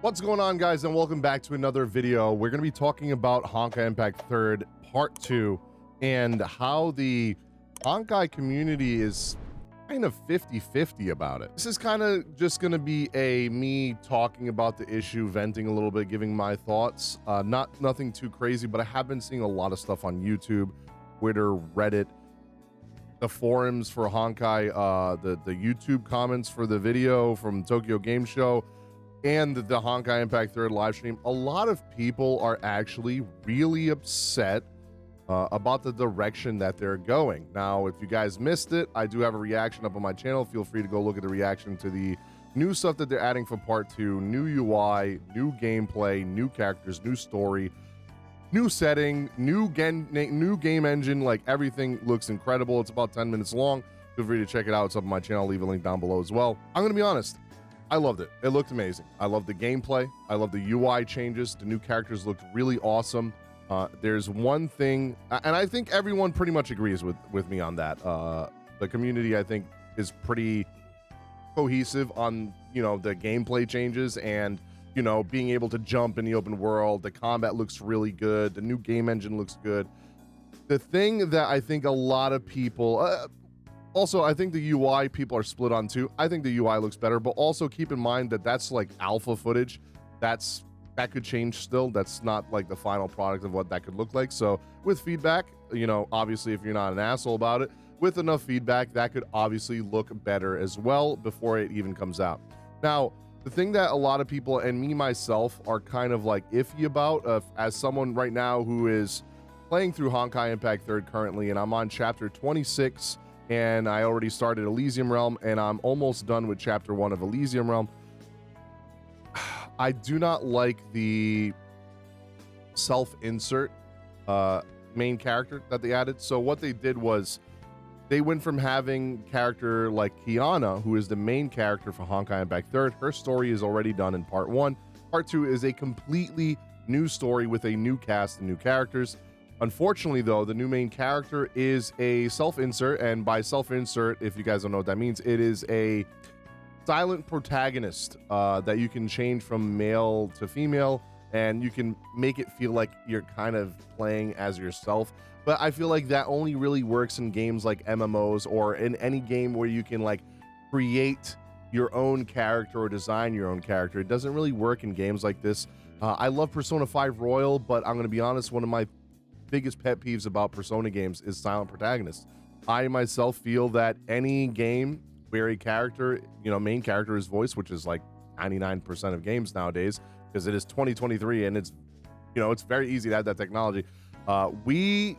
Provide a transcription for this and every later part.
What's going on, guys, and welcome back to another video. We're going to be talking about Honkai Impact 3rd Part 2 and how the Honkai community is kind of 50-50 about it. This is kind of just going to be me talking about the issue, venting a little bit, giving my thoughts. Nothing too crazy, but I have been seeing a lot of stuff on YouTube, Twitter, Reddit, the forums for Honkai, the YouTube comments for the video from Tokyo Game Show, and the Honkai Impact 3rd live stream. A lot of people are actually really upset about the direction that they're going. Now, if you guys missed it, I do have a reaction up on my channel. Feel free to go look at the reaction to the new stuff that they're adding for Part 2, new UI, new gameplay, new characters, new story, new setting, new game engine. Like, everything looks incredible. It's about 10 minutes long. Feel free to check it out. It's up on my channel. I'll leave a link down below as well. I'm gonna be honest, I loved it. It looked amazing. I love the gameplay. I love the UI changes. The new characters looked really awesome. There's one thing, and I think everyone pretty much agrees with me on that. The community, I think, is pretty cohesive on, you know, the gameplay changes and, you know, being able to jump in the open world. The combat looks really good. The new game engine looks good. The thing that I think a lot of people, also, I think the UI people are split on too. I think the UI looks better, but also keep in mind that that's like alpha footage. That could change still. That's not like the final product of what that could look like. So with feedback, you know, obviously if you're not an asshole about it, with enough feedback, that could obviously look better as well before it even comes out. Now, the thing that a lot of people and me myself are kind of like iffy about, as someone right now who is playing through Honkai Impact 3rd currently, and I'm on chapter 26, and I already started Elysium Realm, and I'm almost done with chapter 1 of Elysium Realm. I do not like the self-insert main character that they added. So what they did was they went from having character like Kiana, who is the main character for Honkai Impact 3rd. Her story is already done in part 1. Part 2 is a completely new story with a new cast and new characters. Unfortunately, though, the new main character is a self-insert, and by self-insert, if you guys don't know what that means, it is a silent protagonist that you can change from male to female, and you can make it feel like you're kind of playing as yourself. But I feel like that only really works in games like MMOs or in any game where you can like create your own character or design your own character. It doesn't really work in games like this. I love Persona 5 Royal, but I'm going to be honest, one of my biggest pet peeves about Persona games is silent protagonists. I myself feel that any game where a character, you know, main character is voiced, which is like 99% of games nowadays, because it is 2023 and it's, you know, it's very easy to have that technology. We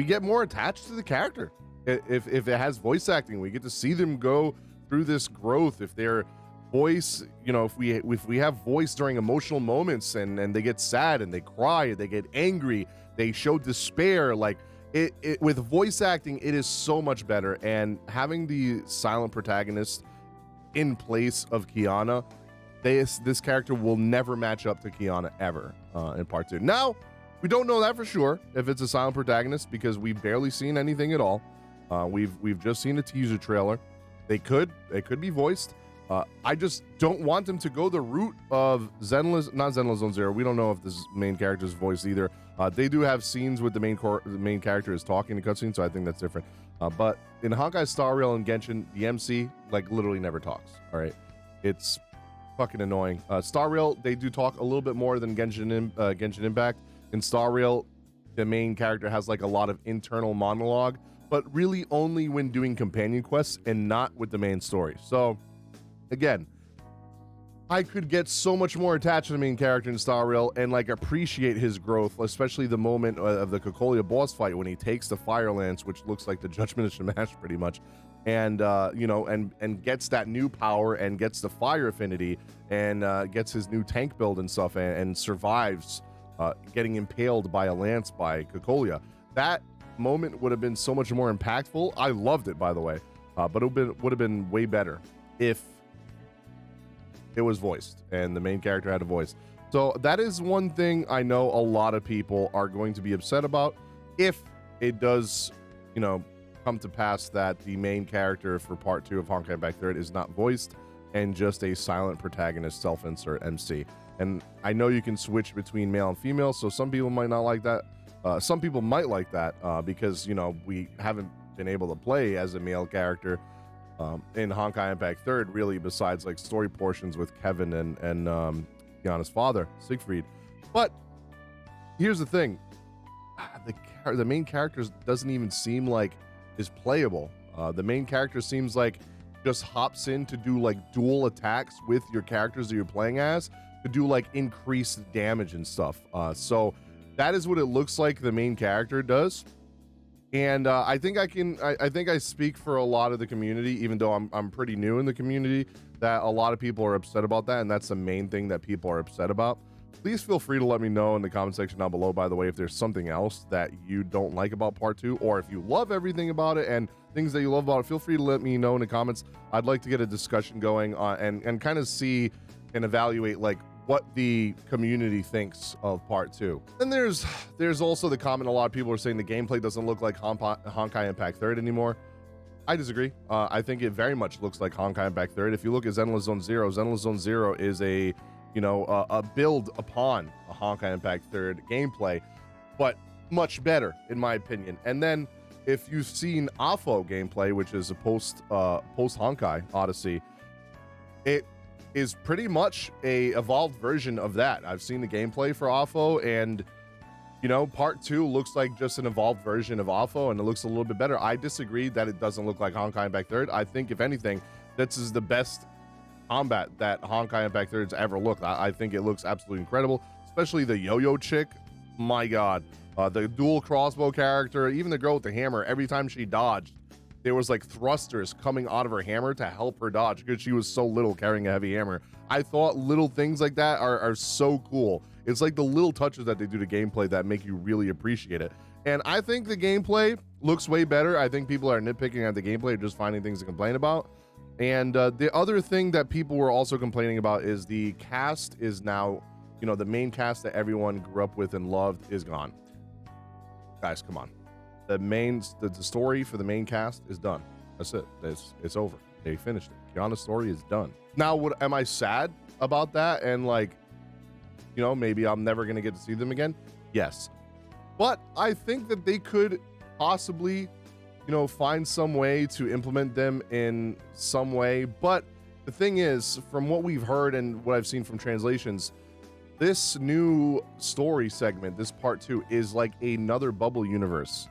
get more attached to the character. If it has voice acting, we get to see them go through this growth. If their voice, you know, if we have voice during emotional moments and they get sad and they cry, they get angry, they show despair, like it with voice acting, it is so much better. And having the silent protagonist in place of Kiana, this character will never match up to Kiana ever in part 2. Now, we don't know that for sure if it's a silent protagonist, because we've barely seen anything at all. We've just seen a teaser trailer. They could be voiced. I just don't want them to go the route of not Zenless Zone Zero. We don't know if this main character's voice either. They do have scenes with the main character is talking in the cutscene, so I think that's different. But in Honkai Star Rail and Genshin, the MC like literally never talks. All right, it's fucking annoying. Star Rail, they do talk a little bit more than Genshin Impact. In Star Rail, the main character has like a lot of internal monologue, but really only when doing companion quests and not with the main story. So again, I could get so much more attached to the main character in Star Rail and like appreciate his growth, especially the moment of the Cocolia boss fight when he takes the Fire Lance, which looks like the Judgment of Shamash pretty much, and you know, and gets that new power and gets the fire affinity and gets his new tank build and stuff, and survives getting impaled by a lance by Cocolia. That moment would have been so much more impactful. I loved it, by the way, but it would have been way better if it was voiced and the main character had a voice. So that is one thing I know a lot of people are going to be upset about if it does, you know, come to pass that the main character for part 2 of Honkai Impact 3rd is not voiced. and just a silent protagonist self-insert MC. And I know you can switch between male and female, so some people might not like that. Some people might like that because, you know, we haven't been able to play as a male character in Honkai Impact 3rd, really, besides like story portions with Kevin and Kiana's father, Siegfried. But here's the thing. The main character doesn't even seem like is playable. The main character seems like just hops in to do like dual attacks with your characters that you're playing as, to do like increased damage and stuff. So that is what it looks like the main character does. And I think I speak for a lot of the community, even though I'm pretty new in the community, that a lot of people are upset about that, and that's the main thing that people are upset about. Please feel free to let me know in the comment section down below, by the way, if there's something else that you don't like about part 2, or if you love everything about it and things that you love about it, feel free to let me know in the comments. I'd like to get a discussion going and kind of see and evaluate like what the community thinks of part 2. And there's also the comment, a lot of people are saying the gameplay doesn't look like Honkai Impact 3rd anymore. I disagree. I think it very much looks like Honkai Impact 3rd. If you look at Zenless Zone Zero, Zenless Zone Zero is a build upon a Honkai Impact 3rd gameplay, but much better in my opinion. And then if you've seen AFO gameplay, which is a post Honkai Odyssey, it is pretty much a evolved version of that. I've seen the gameplay for AFO, and you know, part 2 looks like just an evolved version of AFO, and it looks a little bit better. I disagree that it doesn't look like Honkai Impact 3rd. I think if anything, this is the best combat that Honkai Impact 3rd's ever looked. I think it looks absolutely incredible, especially the yo-yo chick. My god, the dual crossbow character, even the girl with the hammer, every time she dodged, there was like thrusters coming out of her hammer to help her dodge because she was so little carrying a heavy hammer. I thought little things like that are so cool. It's like the little touches that they do to gameplay that make you really appreciate it. And I think the gameplay looks way better. I think people are nitpicking at the gameplay, just finding things to complain about. And the other thing that people were also complaining about is the cast is now, you know, the main cast that everyone grew up with and loved is gone. Guys, come on. The story for the main cast is done. That's it. It's over. They finished it. Kiana's story is done. Now, am I sad about that? And like, you know, maybe I'm never going to get to see them again. Yes. But I think that they could possibly, you know, find some way to implement them in some way. But the thing is, from what we've heard and what I've seen from translations, this new story segment, this part 2, is like another bubble universe.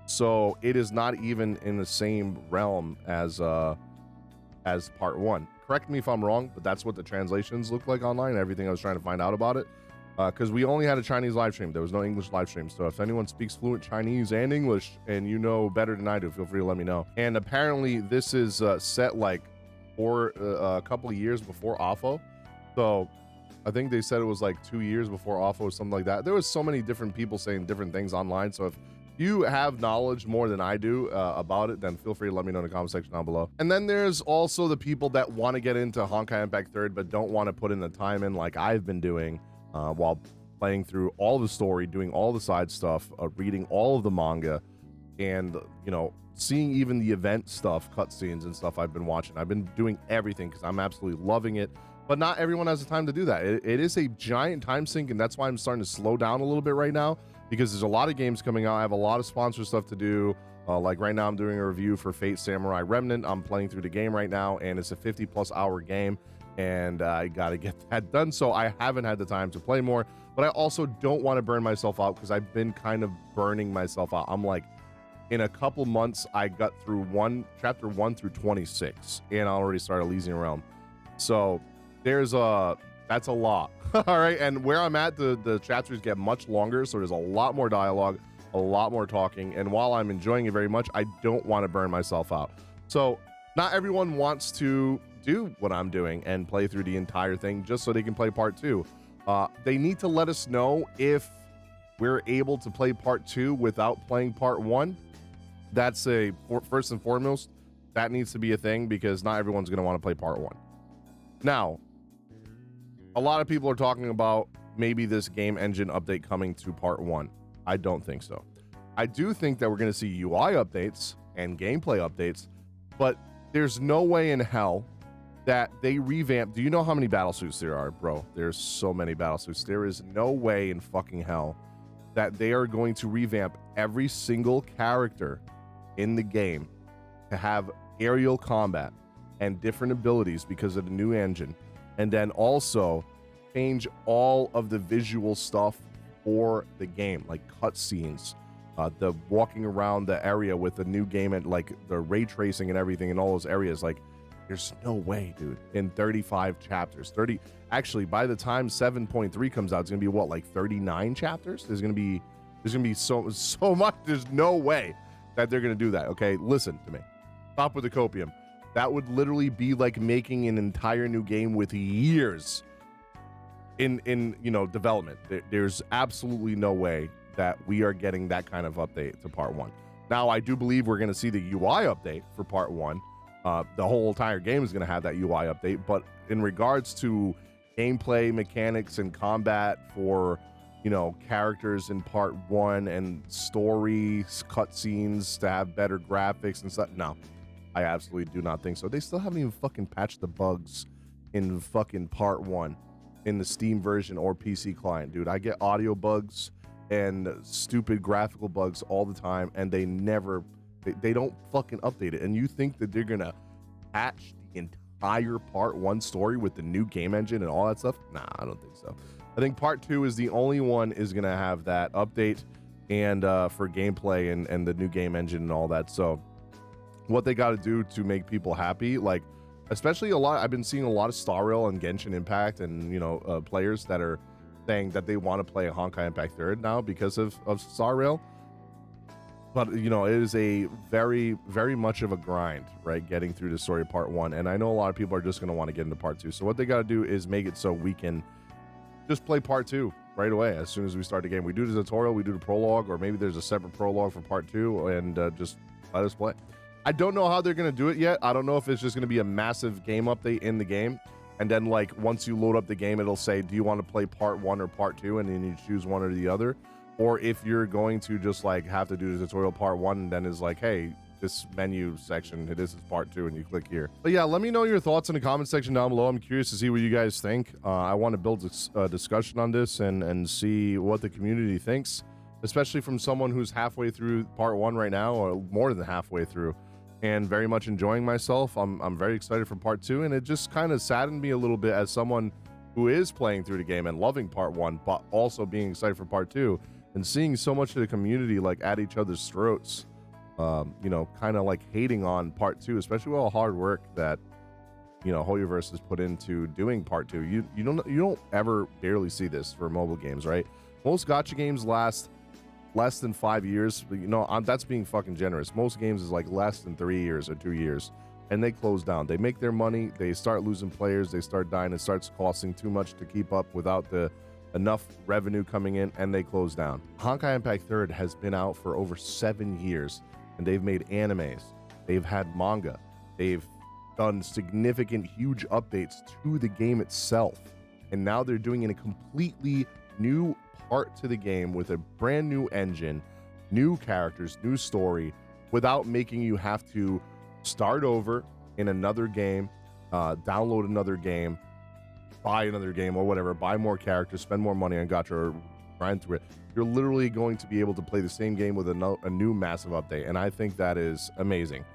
So it is not even in the same realm as part 1. Correct me if I'm wrong, but that's what the translations look like online, everything I was trying to find out about it. Because we only had a Chinese live stream. There was no English live stream. So if anyone speaks fluent Chinese and English and you know better than I do, feel free to let me know. And apparently this is set like for a couple of years before AFO. So I think they said it was like 2 years before AFO or something like that. There was so many different people saying different things online. So if you have knowledge more than I do about it, then feel free to let me know in the comment section down below. And then there's also the people that want to get into Honkai Impact 3rd but don't want to put in the time in like I've been doing while playing through all the story, doing all the side stuff, reading all of the manga, and you know, seeing even the event stuff, cutscenes and stuff I've been watching. I've been doing everything because I'm absolutely loving it. But not everyone has the time to do that. It is a giant time sink, and that's why I'm starting to slow down a little bit right now, because there's a lot of games coming out. I have a lot of sponsor stuff to do. Like right now I'm doing a review for Fate Samurai Remnant. I'm playing through the game right now, and it's a 50+ hour game, and I gotta get that done, so I haven't had the time to play more. But I also don't want to burn myself out, because I've been kind of burning myself out. I'm like, in a couple months I got through chapter 1 through 26, and I already started Elysian Realm. So that's a lot. All right, and where I'm at, the chapters get much longer, so there's a lot more dialogue, a lot more talking, and while I'm enjoying it very much, I don't want to burn myself out. So not everyone wants to do what I'm doing and play through the entire thing just so they can play part 2. They need to let us know if we're able to play part 2 without playing part 1. That's first and foremost, that needs to be a thing, because not everyone's going to want to play part 1. Now, a lot of people are talking about maybe this game engine update coming to part 1. I don't think so. I do think that we're going to see UI updates and gameplay updates, but there's no way in hell that they revamp. Do you know how many battle suits there are, bro? There's so many battle suits. There is no way in fucking hell that they are going to revamp every single character in the game to have aerial combat and different abilities because of the new engine, and then also change all of the visual stuff for the game, like cutscenes, the walking around the area with the new game, and like the ray tracing and everything in all those areas. Like, there's no way, dude, in 35 chapters, actually by the time 7.3 comes out, it's gonna be what, like 39 chapters? There's gonna be so much. There's no way that they're gonna do that. Okay, listen to me, stop with the copium. That would literally be like making an entire new game with years in development. There's absolutely no way that we are getting that kind of update to part 1. Now, I do believe we're going to see the UI update for part 1. The whole entire game is going to have that UI update, but in regards to gameplay mechanics and combat for characters in part 1 and stories, cutscenes to have better graphics and stuff, no, I absolutely do not think so. They still haven't even fucking patched the bugs in fucking part 1 in the Steam version or PC client, dude. I get audio bugs and stupid graphical bugs all the time, and they don't fucking update it. And you think that they're gonna patch the entire part 1 story with the new game engine and all that stuff? Nah, I don't think so. I think part 2 is the only one is gonna have that update and for gameplay and the new game engine and all that. So what they got to do to make people happy, like especially I've been seeing a lot of Star Rail and Genshin Impact and players that are saying that they want to play a Honkai Impact 3rd now because of Star Rail. But it is a very, very much of a grind, right, getting through the story of part 1, and I know a lot of people are just going to want to get into part 2. So what they got to do is make it so we can just play part 2 right away as soon as we start the game. We do the tutorial, we do the prologue, or maybe there's a separate prologue for part 2, and just let us play. I don't know how they're going to do it yet. I don't know if it's just going to be a massive game update in the game, and then like once you load up the game, it'll say, do you want to play part 1 or part 2, and then you choose one or the other. Or if you're going to just like have to do the tutorial part 1, and then is like, hey, this menu section, this is part 2, and you click here. But yeah, let me know your thoughts in the comment section down below. I'm curious to see what you guys think. I want to build a discussion on this and see what the community thinks, especially from someone who's halfway through part 1 right now, or more than halfway through, and very much enjoying myself. I'm very excited for part 2, and it just kind of saddened me a little bit as someone who is playing through the game and loving part 1, but also being excited for part 2, and seeing so much of the community like at each other's throats, kind of like hating on part 2, especially with all the hard work that Hoyoverse has put into doing part 2. You don't ever barely see this for mobile games, right? Most gacha games last less than 5 years, but that's being fucking generous. Most games is like less than 3 years or 2 years, and they close down. They make their money, they start losing players, they start dying, it starts costing too much to keep up without enough revenue coming in, and they close down. Honkai Impact 3rd has been out for over 7 years, and they've made animes, they've had manga, they've done significant, huge updates to the game itself, and now they're doing a completely new part to the game with a brand new engine, new characters, new story, without making you have to start over in another game, download another game, buy another game or whatever, buy more characters, spend more money on gacha, or grind through it. You're literally going to be able to play the same game with a new massive update, and I think that is amazing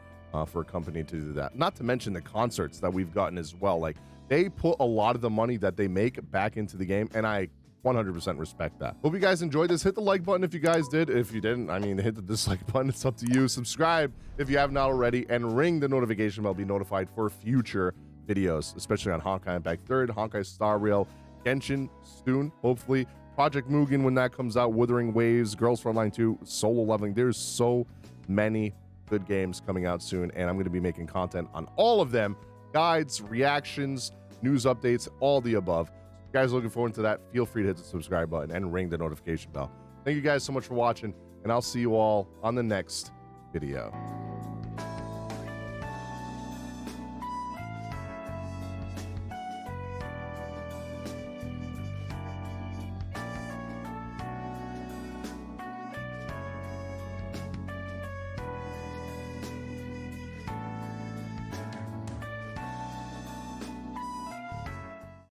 for a company to do that. Not to mention the concerts that we've gotten as well. Like, they put a lot of the money that they make back into the game, and I 100% respect that. Hope you guys enjoyed this. Hit the like button if you guys did. If you didn't, hit the dislike button. It's up to you. Subscribe if you have not already, and ring the notification bell to be notified for future videos, especially on Honkai Impact 3rd, Honkai Star Rail, Genshin soon, hopefully, Project Mugen when that comes out, Wuthering Waves, Girls Frontline 2, Solo Leveling. There's so many good games coming out soon, and I'm going to be making content on all of them, guides, reactions, news updates, all the above. If you guys are looking forward to that, feel free to hit the subscribe button and ring the notification bell. Thank you guys so much for watching, and I'll see you all on the next video.